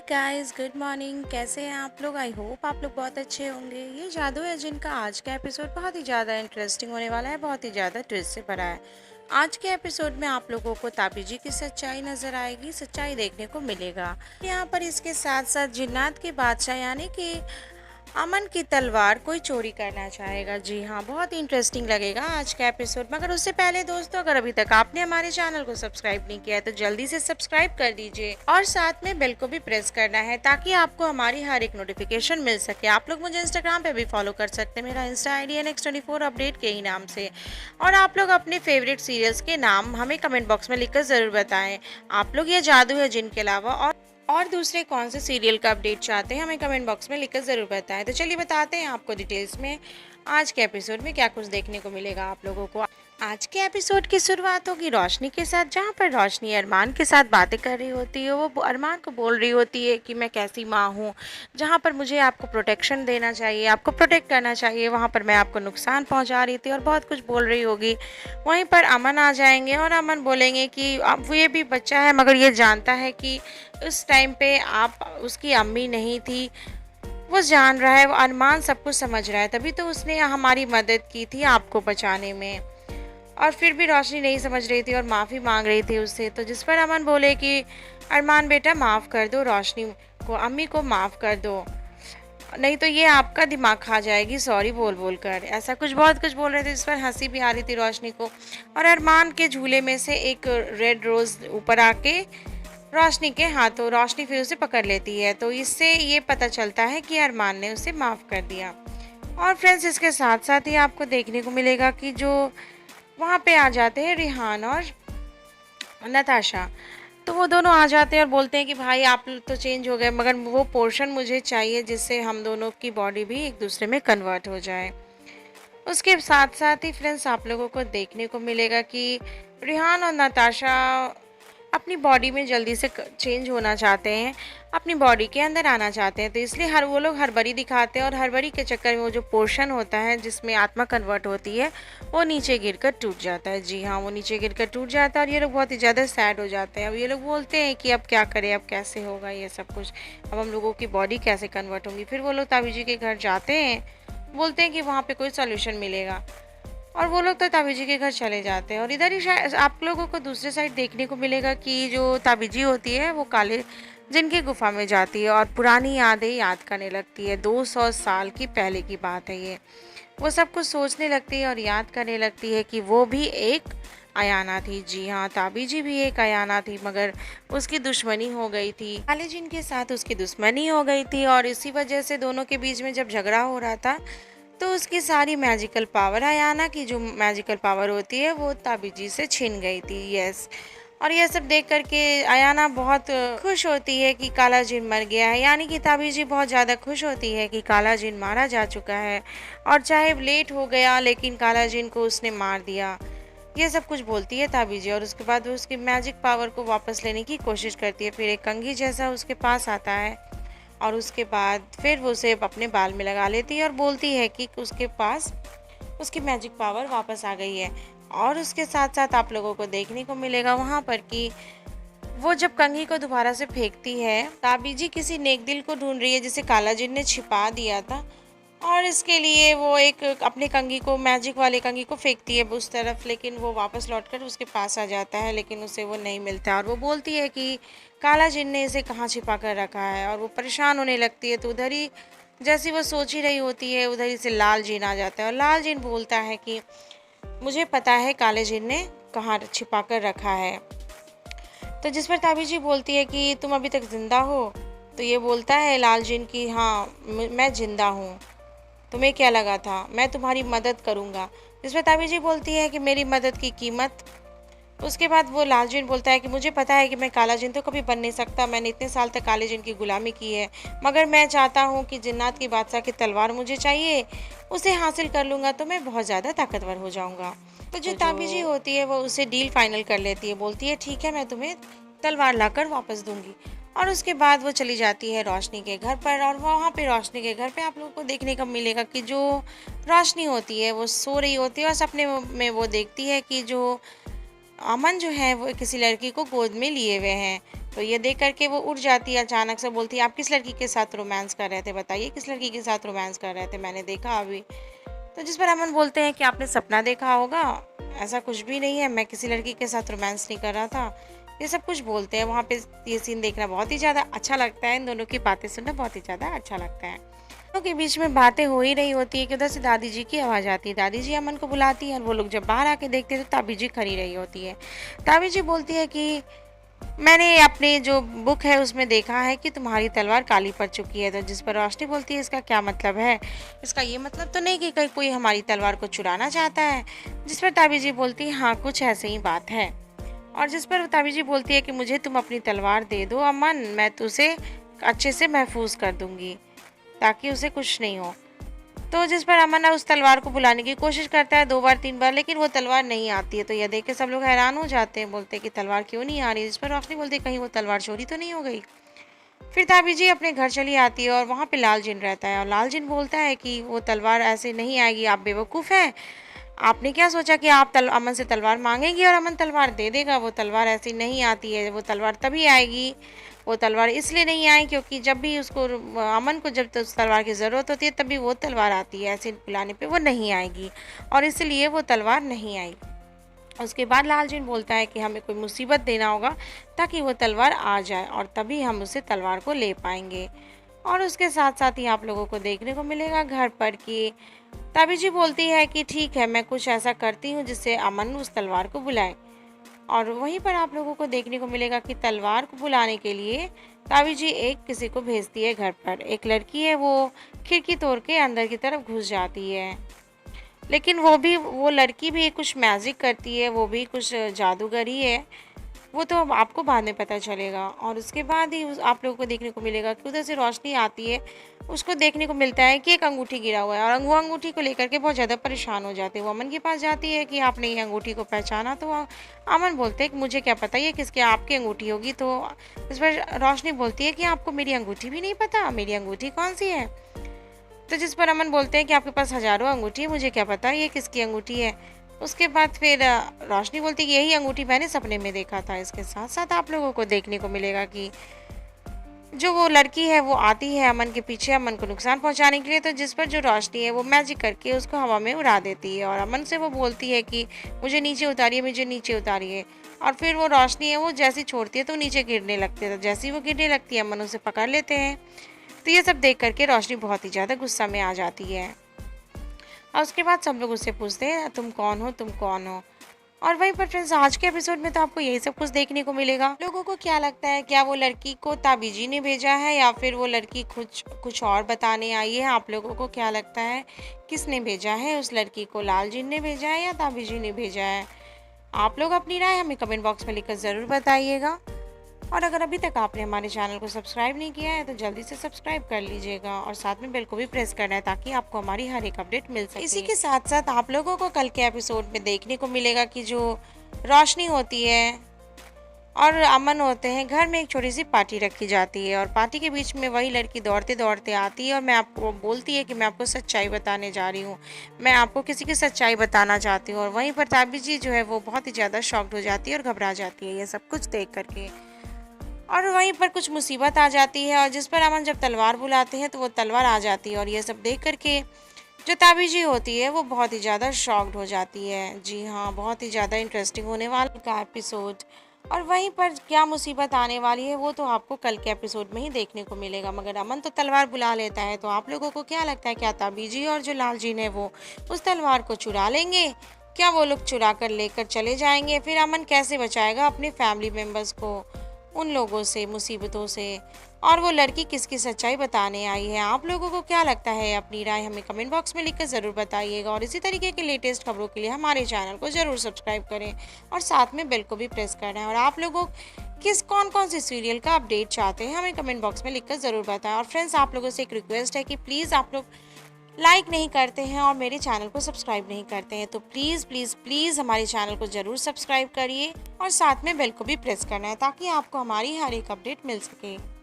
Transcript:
Guys, good morning. कैसे हैं आप लोग? आई होप आप लोग बहुत अच्छे होंगे। ये जादू है जिनका आज का एपिसोड बहुत ही ज़्यादा इंटरेस्टिंग होने वाला है, बहुत ही ज़्यादा ट्विस्ट से भरा है। आज के एपिसोड में आप लोगों को ताबी जी की सच्चाई नजर आएगी, सच्चाई देखने को मिलेगा। यहाँ पर इसके साथ साथ जिन्नात के बादशाह यानी कि अमन की तलवार कोई चोरी करना चाहेगा। जी हाँ, बहुत ही इंटरेस्टिंग लगेगा आज का एपिसोड। मगर उससे पहले दोस्तों, अगर अभी तक आपने हमारे चैनल को सब्सक्राइब नहीं किया है तो जल्दी से सब्सक्राइब कर दीजिए और साथ में बेल को भी प्रेस करना है ताकि आपको हमारी हर एक नोटिफिकेशन मिल सके। आप लोग मुझे इंस्टाग्राम पे भी फॉलो कर सकते हैं, मेरा इंस्टा आई डी है Next24 अपडेट के ही नाम से। और आप लोग अपने फेवरेट सीरियल्स के नाम हमें कमेंट बॉक्स में लिखकर जरूर बताएं। आप लोग ये जादू है जिनके अलावा और दूसरे कौन से सीरियल का अपडेट चाहते हैं हमें कमेंट बॉक्स में लिखकर ज़रूर बताएं। तो चलिए बताते हैं आपको डिटेल्स में आज के एपिसोड में क्या कुछ देखने को मिलेगा आप लोगों को। आज के एपिसोड की शुरुआत होगी रोशनी के साथ, जहाँ पर रोशनी अरमान के साथ बातें कर रही होती है। वो अरमान को बोल रही होती है कि मैं कैसी माँ हूँ, जहाँ पर मुझे आपको प्रोटेक्शन देना चाहिए, आपको प्रोटेक्ट करना चाहिए, वहाँ पर मैं आपको नुकसान पहुँचा रही थी और बहुत कुछ बोल रही होगी। वहीं पर अमन आ जाएंगे और अमन बोलेंगे कि अब ये भी बच्चा है मगर ये जानता है कि उस टाइम पे आप उसकी अम्मी नहीं थी। वो जान रहा है, वो अरमान सब कुछ समझ रहा है, तभी तो उसने हमारी मदद की थी आपको बचाने में। और फिर भी रोशनी नहीं समझ रही थी और माफ़ी मांग रही थी उससे। तो जिस पर अमन बोले कि अरमान बेटा माफ़ कर दो रोशनी को, अम्मी को माफ़ कर दो, नहीं तो ये आपका दिमाग खा जाएगी सॉरी बोल बोल कर। ऐसा कुछ बहुत कुछ बोल रहे थे जिस पर हंसी भी आ रही थी रोशनी को। और अरमान के झूले में से एक रेड रोज़ ऊपर आके रोशनी के हाथों, रोशनी फिर उसे पकड़ लेती है। तो इससे ये पता चलता है कि अरमान ने उसे माफ़ कर दिया। और फ्रेंड्स, इसके साथ साथ ही आपको देखने को मिलेगा कि जो वहाँ पे आ जाते हैं रिहान और नताशा। तो वो दोनों आ जाते हैं और बोलते हैं कि भाई आप लोग तो चेंज हो गए मगर वो पोर्शन मुझे चाहिए जिससे हम दोनों की बॉडी भी एक दूसरे में कन्वर्ट हो जाए। उसके साथ साथ ही फ्रेंड्स, आप लोगों को देखने को मिलेगा कि रिहान और नताशा अपनी बॉडी में जल्दी से चेंज होना चाहते हैं, अपनी बॉडी के अंदर आना चाहते हैं। तो इसलिए वो लोग हड़बड़ी दिखाते हैं और हड़बड़ी के चक्कर में वो जो पोर्शन होता है जिसमें आत्मा कन्वर्ट होती है वो नीचे गिरकर टूट जाता है। जी हाँ, वो नीचे गिरकर टूट जाता है और ये लोग बहुत ही ज़्यादा सैड हो जाते हैं। अब ये लोग बोलते हैं कि अब क्या करें, अब कैसे होगा ये सब कुछ, अब हम लोगों की बॉडी कैसे कन्वर्ट होंगी। फिर वो लोग ताबी जी के घर जाते हैं, बोलते हैं कि वहाँ पे कोई सोल्यूशन मिलेगा और वो लोग तो ताबी जी के घर चले जाते हैं। और इधर ही शायद आप लोगों को दूसरे साइड देखने को मिलेगा कि जो ताबी जी होती है वो काले जिनकी गुफा में जाती है और पुरानी यादें याद करने लगती है। 200 साल की पहले की बात है ये। वो सब कुछ सोचने लगती है और याद करने लगती है कि वो भी एक अयाना थी। जी हाँ, ताबी जी भी एक अयाना थी मगर उसकी दुश्मनी हो गई थी, काले जिन के साथ उसकी दुश्मनी हो गई थी और इसी वजह से दोनों के बीच में जब झगड़ा हो रहा था तो उसकी सारी मैजिकल पावर, अयाना की जो मैजिकल पावर होती है वो ताबीजी से छिन गई थी। यस, और यह सब देख करके अयाना बहुत खुश होती है कि काला जिन मर गया है, यानी कि ताबीजी बहुत ज़्यादा खुश होती है कि काला जिन मारा जा चुका है और चाहे लेट हो गया लेकिन काला जिन को उसने मार दिया। ये सब कुछ बोलती है ताबीजी और उसके बाद वो उसकी मैजिक पावर को वापस लेने की कोशिश करती है। फिर एक कंघी जैसा उसके पास आता है और उसके बाद फिर वो उसे अपने बाल में लगा लेती है और बोलती है कि उसके पास उसकी मैजिक पावर वापस आ गई है। और उसके साथ साथ आप लोगों को देखने को मिलेगा वहाँ पर कि वो जब कंघी को दोबारा से फेंकती है, ताबीजी किसी नेक दिल को ढूंढ रही है जिसे काला जिन ने छिपा दिया था और इसके लिए वो एक अपने कंघी को, मैजिक वाले कंघी को फेंकती है उस तरफ, लेकिन वो वापस लौटकर उसके पास आ जाता है लेकिन उसे वो नहीं मिलता और वो बोलती है कि काला जिन ने इसे कहाँ छिपा कर रखा है और वो परेशान होने लगती है। तो उधर ही जैसी वो सोच ही रही होती है उधर ही से लाल जिन आ जाता है और लाल जिन बोलता है कि मुझे पता है काले जिन ने कहाँ छिपा कर रखा है। तो जिस पर ताबीजी बोलती है कि तुम अभी तक जिंदा हो। तो ये बोलता है लाल जिन की हाँ मैं जिंदा हूँ, तुम्हें क्या लगा था मैं तुम्हारी मदद करूँगा। जिस पर ताबीजी बोलती है कि मेरी मदद की कीमत। उसके बाद वो लाल जिन बोलता है कि मुझे पता है कि मैं काला जिन तो कभी बन नहीं सकता, मैंने इतने साल तक काले जिन की गुलामी की है, मगर मैं चाहता हूँ कि जिन्नात की बादशाह की तलवार मुझे चाहिए, उसे हासिल कर लूँगा तो मैं बहुत ज़्यादा ताकतवर हो जाऊँगा। तो जो ताबीजी होती है वो उसे डील फाइनल कर लेती है, बोलती है ठीक है मैं तुम्हें तलवार लाकर वापस दूंगी। और उसके बाद वो चली जाती है रोशनी के घर पर और वहाँ पे रोशनी के घर पे आप लोगों को देखने को मिलेगा कि जो रोशनी होती है वो सो रही होती है और सपने में वो देखती है कि जो अमन जो है वो किसी लड़की को गोद में लिए हुए हैं। तो ये देख करके वो उठ जाती है, अचानक से बोलती है, आप किस लड़की के साथ रोमांस कर रहे थे, बताइए किस लड़की के साथ रोमांस कर रहे थे, मैंने देखा अभी। तो जिस पर अमन बोलते हैं कि आपने सपना देखा होगा, ऐसा कुछ भी नहीं है, मैं किसी लड़की के साथ रोमांस नहीं कर रहा था, ये सब कुछ बोलते हैं। वहाँ पे ये सीन देखना बहुत ही ज़्यादा अच्छा लगता है, इन दोनों की बातें सुनना बहुत ही ज़्यादा अच्छा लगता है। दोनों के बीच में बातें हो ही रही होती है कि उधर से दादी जी की आवाज़ आती है। दादी जी अमन को बुलाती है और वो लोग जब बाहर आके देखते हैं तो ताबी जी खड़ी रही होती है। ताबी जी बोलती है कि मैंने अपने जो बुक है उसमें देखा है कि तुम्हारी तलवार काली पड़ चुकी है। तो जिस पर रोशनी बोलती है, इसका क्या मतलब है, इसका ये मतलब तो नहीं कि कहीं कोई हमारी तलवार को चुराना चाहता है। जिस पर ताबी जी बोलती है, हाँ कुछ ऐसे ही बात है। और जिस पर ताबी जी बोलती है कि मुझे तुम अपनी तलवार दे दो अमन, मैं तुझे अच्छे से महफूज कर दूंगी ताकि उसे कुछ नहीं हो। तो जिस पर अमन उस तलवार को बुलाने की कोशिश करता है 2 बार 3 बार, लेकिन वो तलवार नहीं आती है। तो यह देख के सब लोग हैरान हो जाते हैं, बोलते हैं कि तलवार क्यों नहीं आ रही। जिस पर रोशनी बोलती है, कहीं वो तलवार चोरी तो नहीं हो गई। फिर ताबी जी अपने घर चली आती है और वहाँ पे लाल जिन रहता है और लाल जिन बोलता है कि वो तलवार ऐसे नहीं आएगी, आप बेवकूफ़ हैं, आपने क्या सोचा कि आप अमन से तलवार मांगेंगी और अमन तलवार दे देगा, वो तलवार ऐसी नहीं आती है, वो तलवार तभी आएगी, वो तलवार इसलिए नहीं आई क्योंकि जब भी उसको अमन को जब उस तलवार की ज़रूरत होती है तभी वो तलवार आती है, ऐसे बुलाने पे वो नहीं आएगी और इसलिए वो तलवार नहीं आई। उसके बाद लालजीन बोलता है कि हमें कोई मुसीबत देना होगा ताकि वो तलवार आ जाए और तभी हम उसे तलवार को ले पाएंगे। और उसके साथ साथ ही आप लोगों को देखने को मिलेगा घर पर कि ताबी जी बोलती है कि ठीक है, मैं कुछ ऐसा करती हूँ जिससे अमन उस तलवार को बुलाए। और वहीं पर आप लोगों को देखने को मिलेगा कि तलवार को बुलाने के लिए ताबी जी एक किसी को भेजती है घर पर। एक लड़की है, वो खिड़की तोड़ के अंदर की तरफ घुस जाती है, लेकिन वो लड़की भी कुछ मैजिक करती है, वो भी कुछ जादूगरी है, वो तो अब आपको बाद में पता चलेगा। और उसके बाद ही आप लोगों को देखने को मिलेगा कि उधर से रोशनी आती है, उसको देखने को मिलता है कि एक अंगूठी गिरा हुआ है और वो अंगूठी को लेकर के बहुत ज़्यादा परेशान हो जाते हैं। वो अमन के पास जाती है कि आपने ये अंगूठी को पहचाना। तो अमन बोलते हैं कि मुझे क्या पता ये किसके, आपकी अंगूठी होगी। तो इस पर रोशनी बोलती है कि आपको मेरी अंगूठी भी नहीं पता, मेरी अंगूठी कौन सी है। तो जिस पर अमन बोलते हैं कि आपके पास हज़ारों अंगूठी है, मुझे क्या पता ये किसकी अंगूठी है। उसके बाद फिर रोशनी बोलती है कि यही अंगूठी मैंने सपने में देखा था। इसके साथ साथ आप लोगों को देखने को मिलेगा कि जो वो लड़की है वो आती है अमन के पीछे अमन को नुकसान पहुंचाने के लिए। तो जिस पर जो रोशनी है वो मैजिक करके उसको हवा में उड़ा देती है और अमन से वो बोलती है कि मुझे नीचे उतारिए, मुझे नीचे उतारिए। और फिर वो रोशनी है वो जैसी छोड़ती है तो नीचे गिरने लगती है। तो जैसे ही वो गिरने लगती है अमन उसे पकड़ लेते हैं। तो ये सब देख करके रोशनी बहुत ही ज़्यादा गुस्सा में आ जाती है और उसके बाद सब लोग उससे पूछते हैं, तुम कौन हो, तुम कौन हो। और वहीं पर फ्रेंड्स आज के एपिसोड में तो आपको यही सब कुछ देखने को मिलेगा। लोगों को क्या लगता है, क्या वो लड़की को ताबीजी ने भेजा है या फिर वो लड़की कुछ और बताने आई है। आप लोगों को क्या लगता है किसने भेजा है उस लड़की को, लालजीन ने भेजा है या ताबीजी ने भेजा है। आप लोग अपनी राय हमें कमेंट बॉक्स में लिखकर ज़रूर बताइएगा। और अगर अभी तक आपने हमारे चैनल को सब्सक्राइब नहीं किया है तो जल्दी से सब्सक्राइब कर लीजिएगा और साथ में बेल को भी प्रेस करना है ताकि आपको हमारी हर एक अपडेट मिल सके। इसी के साथ साथ आप लोगों को कल के एपिसोड में देखने को मिलेगा कि जो रोशनी होती है और अमन होते हैं, घर में एक छोटी सी पार्टी रखी जाती है और पार्टी के बीच में वही लड़की दौड़ते दौड़ते आती है और मैं आपको बोलती है कि मैं आपको सच्चाई बताने जा रही हूँ, मैं आपको किसी की सच्चाई बताना चाहती हूँ। और वहीं पर ताबी जी जो है वो बहुत ही ज़्यादा शॉक्ड हो जाती है और घबरा जाती है ये सब कुछ देख करके। और वहीं पर कुछ मुसीबत आ जाती है और जिस पर अमन जब तलवार बुलाते हैं तो वो तलवार आ जाती है और ये सब देख करके जो ताबी जी होती है वो बहुत ही ज़्यादा शॉक्ड हो जाती है। जी हाँ, बहुत ही ज़्यादा इंटरेस्टिंग होने वाला का एपिसोड। और वहीं पर क्या मुसीबत आने वाली है वो तो आपको कल के एपिसोड में ही देखने को मिलेगा। मगर अमन तो तलवार बुला लेता है, तो आप लोगों को क्या लगता है क्या ताबी जी और जो लालजीन है वो उस तलवार को चुरा लेंगे, क्या वो लोग चुरा कर लेकर चले जाएंगे। फिर अमन कैसे बचाएगा अपने फैमिली मेम्बर्स को उन लोगों से, मुसीबतों से। और वो लड़की किसकी सच्चाई बताने आई है। आप लोगों को क्या लगता है, अपनी राय हमें कमेंट बॉक्स में लिखकर ज़रूर बताइएगा। और इसी तरीके के लेटेस्ट खबरों के लिए हमारे चैनल को ज़रूर सब्सक्राइब करें और साथ में बेल को भी प्रेस करना है। और आप लोगों कौन कौन से सीरियल का अपडेट चाहते हैं हमें कमेंट बॉक्स में लिखकर ज़रूर बताएं। और फ्रेंड्स आप लोगों से एक रिक्वेस्ट है कि प्लीज़ आप लोग लाइक नहीं करते हैं और मेरे चैनल को सब्सक्राइब नहीं करते हैं तो प्लीज़ प्लीज़ प्लीज़ हमारे चैनल को ज़रूर सब्सक्राइब करिए और साथ में बेल को भी प्रेस करना है ताकि आपको हमारी हर एक अपडेट मिल सके।